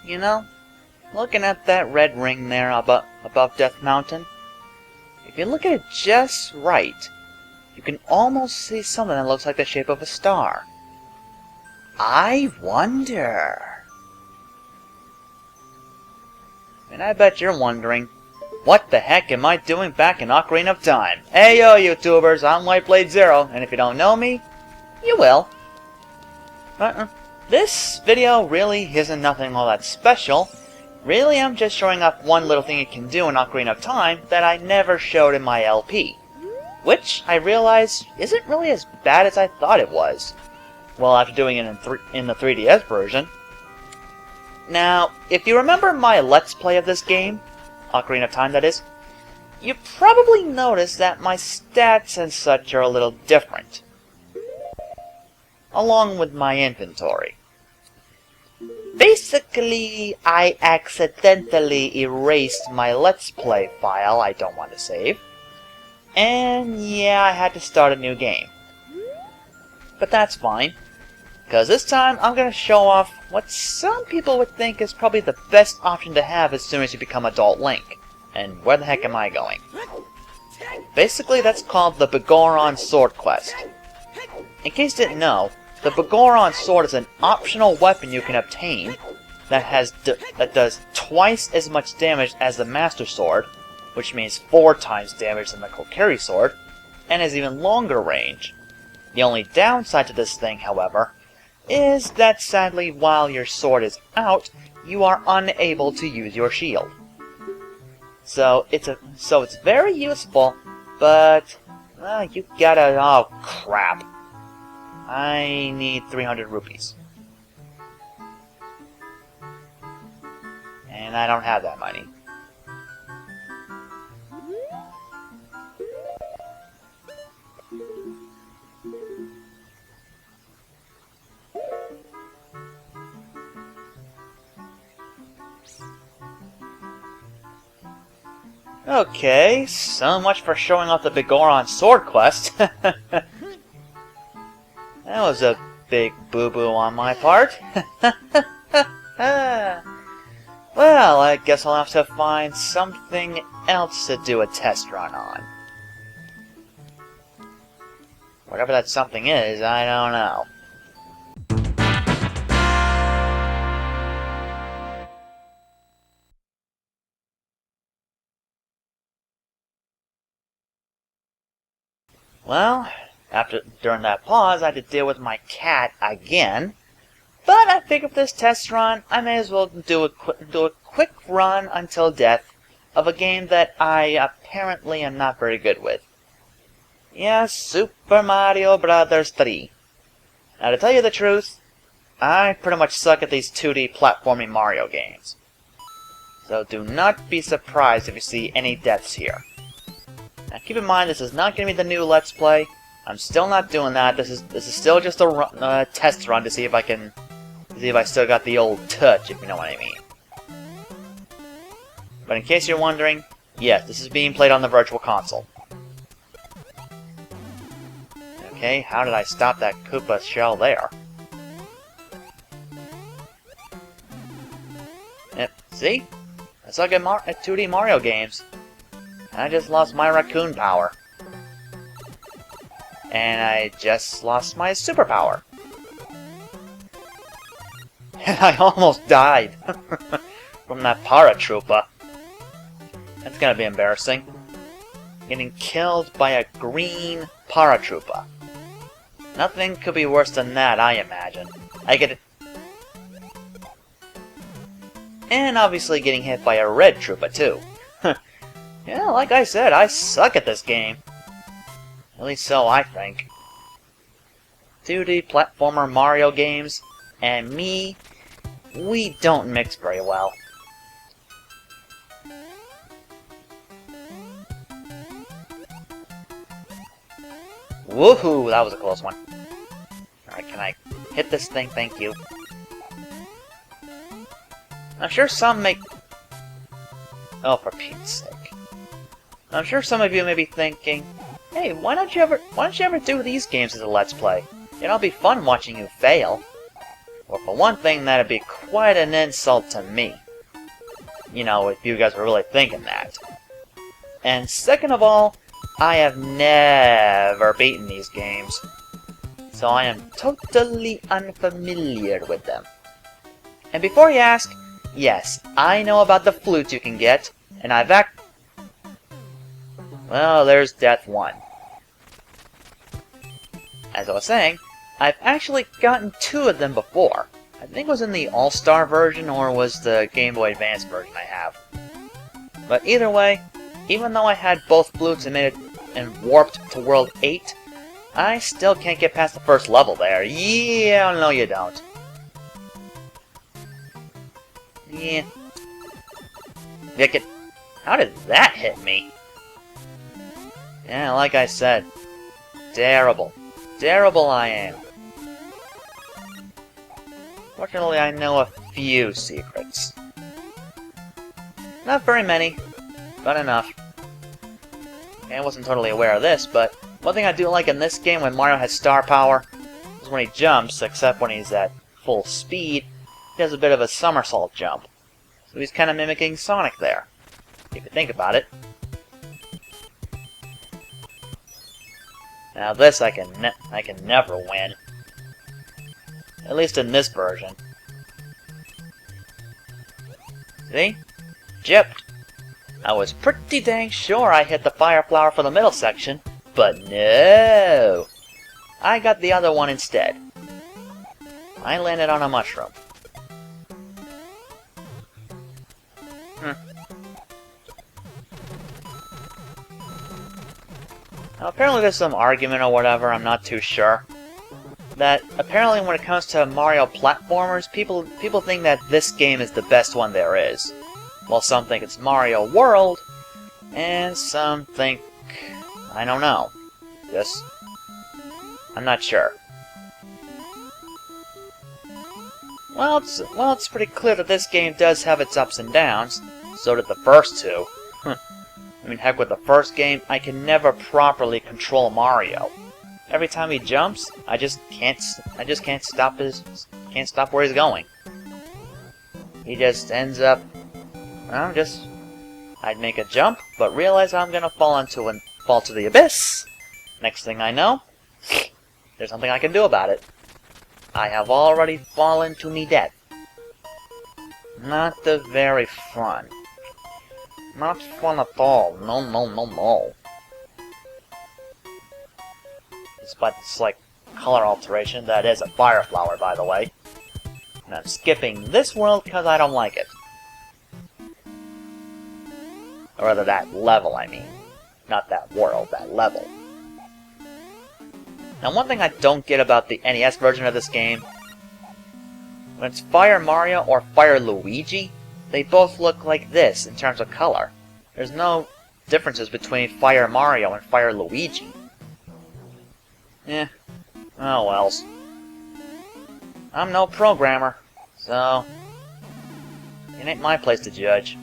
You know, looking at that red ring there above Death Mountain, if you look at it just right, you can almost see something that looks like the shape of a star. I wonder... And I bet you're wondering, what the heck am I doing back in Ocarina of Time? Hey yo, YouTubers, I'm WhiteBladeZero, and if you don't know me, you will. This video really isn't nothing all that special. Really, I'm just showing off one little thing you can do in Ocarina of Time that I never showed in my LP. Which, I realize, isn't really as bad as I thought it was. Well, after doing it in the 3DS version. Now, if you remember my Let's Play of this game, Ocarina of Time that is, you probably noticed that my stats and such are a little different. Along with my inventory. Basically, I accidentally erased my Let's Play file I don't want to save. And yeah, I had to start a new game. But that's fine. Because this time, I'm going to show off what some people would think is probably the best option to have as soon as you become Adult Link. And where the heck am I going? Basically, that's called the Begoron Sword Quest. In case you didn't know, the Begoron Sword is an optional weapon you can obtain that does twice as much damage as the Master Sword, which means 4 times damage than the Kokiri Sword, and has even longer range. The only downside to this thing, however, is that sadly while your sword is out, you are unable to use your shield. So it's very useful, but you gotta... oh crap. I need 300 rupees. And I don't have that money. Okay, so much for showing off the Begoron Sword Quest. That was a big boo-boo on my part. Well, I guess I'll have to find something else to do a test run on. Whatever that something is, I don't know. Well, during that pause, I had to deal with my cat again. But I figured for this test run, I may as well do a quick run until death of a game that I apparently am not very good with. Yes, Super Mario Bros. 3. Now, to tell you the truth, I pretty much suck at these 2D platforming Mario games. So do not be surprised if you see any deaths here. Now keep in mind, this is not going to be the new Let's Play. I'm still not doing that. This is still just a test run to see if I still got the old touch, if you know what I mean. But in case you're wondering, yes, this is being played on the Virtual Console. Okay, how did I stop that Koopa shell there? Yep, see? I suck at 2D Mario games. I just lost my raccoon power. And I just lost my superpower. And I almost died from that paratroopa. That's gonna be embarrassing. Getting killed by a green paratroopa. Nothing could be worse than that, I imagine. And obviously getting hit by a red troopa too. Yeah, like I said, I suck at this game. At least so I think. 2D platformer Mario games and me, we don't mix very well. Woohoo! That was a close one. Alright, can I hit this thing? Thank you. I'm sure some make... Oh, for Pete's sake. I'm sure some of you may be thinking, hey, why don't you ever do these games as a Let's Play? It'll be fun watching you fail. Well, for one thing, that'd be quite an insult to me. You know, if you guys were really thinking that. And second of all, I have never beaten these games, so I am totally unfamiliar with them. And before you ask, yes, I know about the flute you can get, and well, there's Death 1. As I was saying, I've actually gotten 2 of them before. I think it was in the All-Star version, or was the Game Boy Advance version I have. But either way, even though I had both flutes and made it and warped to World 8, I still can't get past the first level there. Yeah, no you don't. Yeah. How did that hit me? Yeah, like I said, terrible. Terrible I am. Fortunately, I know a few secrets. Not very many, but enough. I wasn't totally aware of this, but one thing I do like in this game when Mario has star power is when he jumps, except when he's at full speed, he does a bit of a somersault jump. So he's kind of mimicking Sonic there, if you think about it. Now this I can never win. At least in this version. See? Gypped. I was pretty dang sure I hit the fire flower for the middle section, but no! I got the other one instead. I landed on a mushroom. Now, apparently there's some argument or whatever, I'm not too sure, that apparently when it comes to Mario platformers, people think that this game is the best one there is. While some think it's Mario World, and some think... I don't know. I'm not sure. Well, it's pretty clear that this game does have its ups and downs. So did the first 2. I mean, heck, with the first game, I can never properly control Mario. Every time he jumps, I just can't stop where he's going. He just ends up, well, I'd make a jump, but realize I'm gonna fall to the abyss. Next thing I know, there's nothing I can do about it. I have already fallen to me death. Not very fun. Not fun at all. No, no, no, no. Despite this slight color alteration, that is a fire flower, by the way. And I'm skipping this world because I don't like it. Or rather, that level, I mean. Not that world, that level. Now, one thing I don't get about the NES version of this game, when it's Fire Mario or Fire Luigi, they both look like this in terms of color. There's no differences between Fire Mario and Fire Luigi. Oh wells. I'm no programmer, so it ain't my place to judge.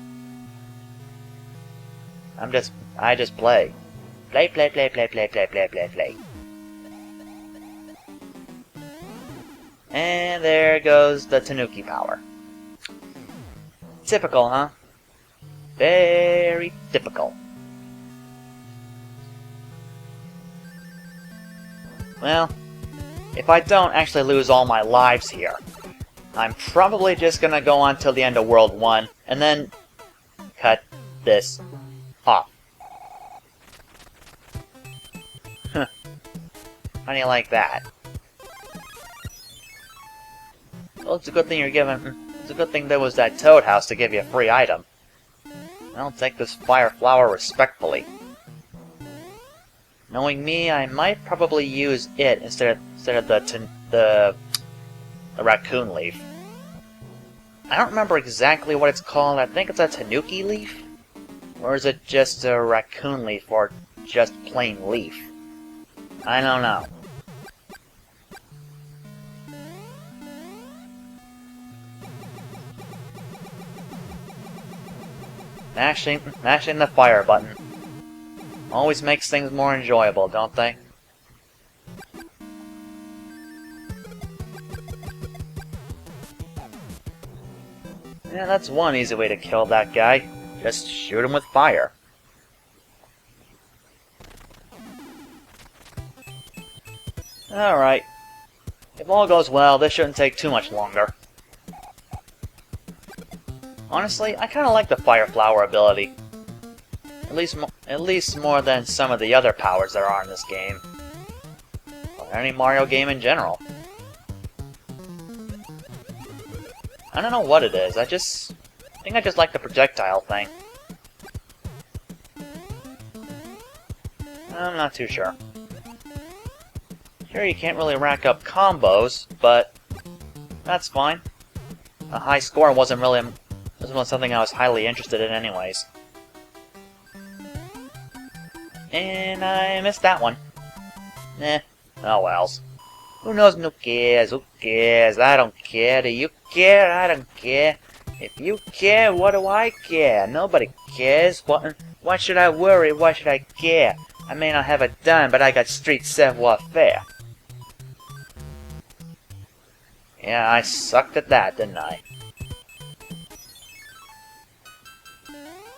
I just play. Play, play, play, play, play, play, play, play, play. And there goes the Tanuki power. Typical, huh? Very typical. Well, if I don't actually lose all my lives here, I'm probably just gonna go on till the end of World 1, and then cut this off. How do you like that? Well, it's a good thing it's a good thing there was that Toad House to give you a free item. I'll take this fire flower respectfully. Knowing me, I might probably use it instead of the raccoon leaf. I don't remember exactly what it's called. I think it's a Tanuki leaf? Or is it just a raccoon leaf or just plain leaf? I don't know. Mashing the fire button. Always makes things more enjoyable, don't they? Yeah, that's one easy way to kill that guy. Just shoot him with fire. Alright. If all goes well, this shouldn't take too much longer. Honestly, I kinda like the Fire Flower ability. At least more than some of the other powers there are in this game. Or any Mario game in general. I don't know what it is, I think I just like the projectile thing. I'm not too sure. Here you can't really rack up combos, but that's fine. A high score wasn't something I was highly interested in anyways. And I missed that one. Oh wells. Who knows? Who cares? Who cares? I don't care. Do you care? I don't care. If you care, what do I care? Nobody cares. Why should I worry? Why should I care? I may not have a dime, but I got street savoir-faire. Yeah, I sucked at that, didn't I?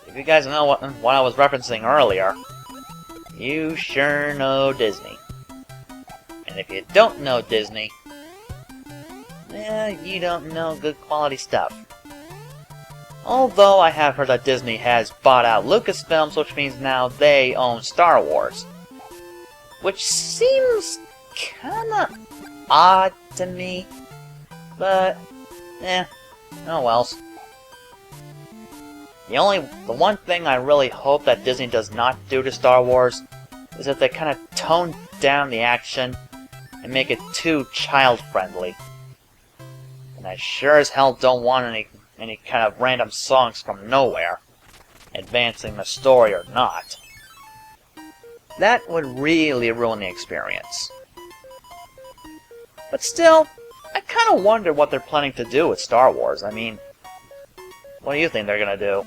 If you guys know what I was referencing earlier, you sure know Disney. And if you don't know Disney, you don't know good quality stuff. Although I have heard that Disney has bought out Lucasfilms, which means now they own Star Wars. Which seems kinda odd to me. But, oh wells. The one thing I really hope that Disney does not do to Star Wars is that they kind of tone down the action and make it too child-friendly. And I sure as hell don't want any kind of random songs from nowhere, advancing the story or not. That would really ruin the experience. But still, I kind of wonder what they're planning to do with Star Wars. I mean, what do you think they're gonna do?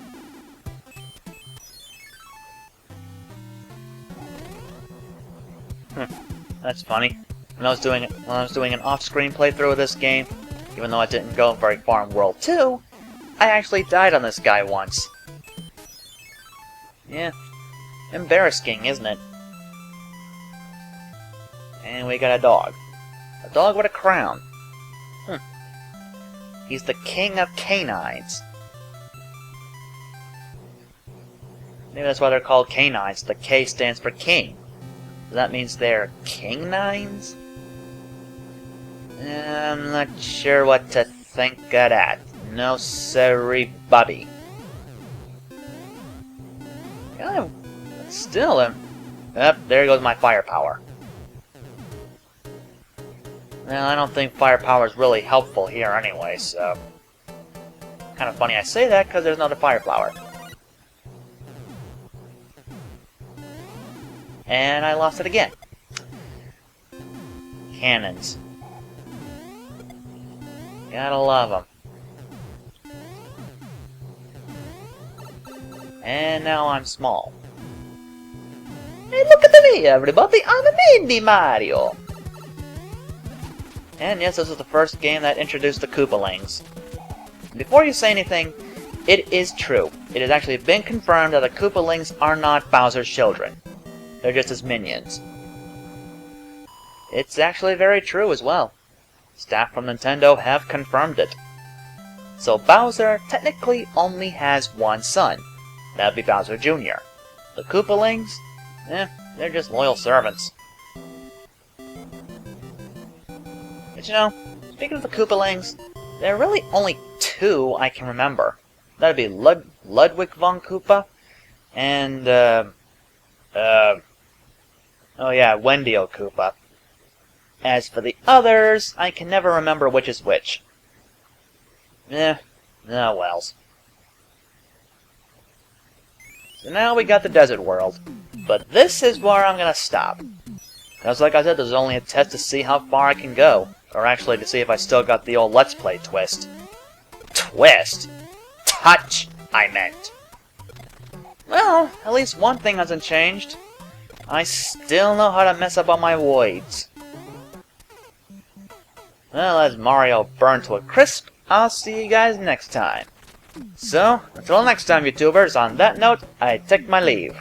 That's funny. When I was doing an off-screen playthrough of this game, even though I didn't go very far in World 2, I actually died on this guy once. Yeah, embarrassing, isn't it? And we got a dog. A dog with a crown. He's the king of canines. Maybe that's why they're called canines. The K stands for king. So that means they're king-nines? I'm not sure what to think of that. No siree, Bubby. Yeah, still, there goes my firepower. Well, I don't think firepower is really helpful here anyway, so... Kind of funny I say that, because there's another fire flower. And I lost it again. Cannons. Gotta love them. And now I'm small. Hey, look at me, everybody! I'm a mini Mario! And yes, this is the first game that introduced the Koopalings. Before you say anything, it is true. It has actually been confirmed that the Koopalings are not Bowser's children. They're just his minions. It's actually very true as well. Staff from Nintendo have confirmed it. So Bowser technically only has one son. That'd be Bowser Jr. The Koopalings? They're just loyal servants. But you know, speaking of the Koopalings, there are really only two I can remember. That'd be Ludwig von Koopa and, oh yeah, Wendio Koopa. As for the others, I can never remember which is which. Oh wells. So now we got the desert world. But this is where I'm gonna stop. Because like I said, there's only a test to see how far I can go. Or actually to see if I still got the old Let's Play twist. Twist? Touch, I meant. Well, at least one thing hasn't changed. I still know how to mess up on my voids. Well, as Mario burned to a crisp, I'll see you guys next time. So, until next time, YouTubers, on that note, I take my leave.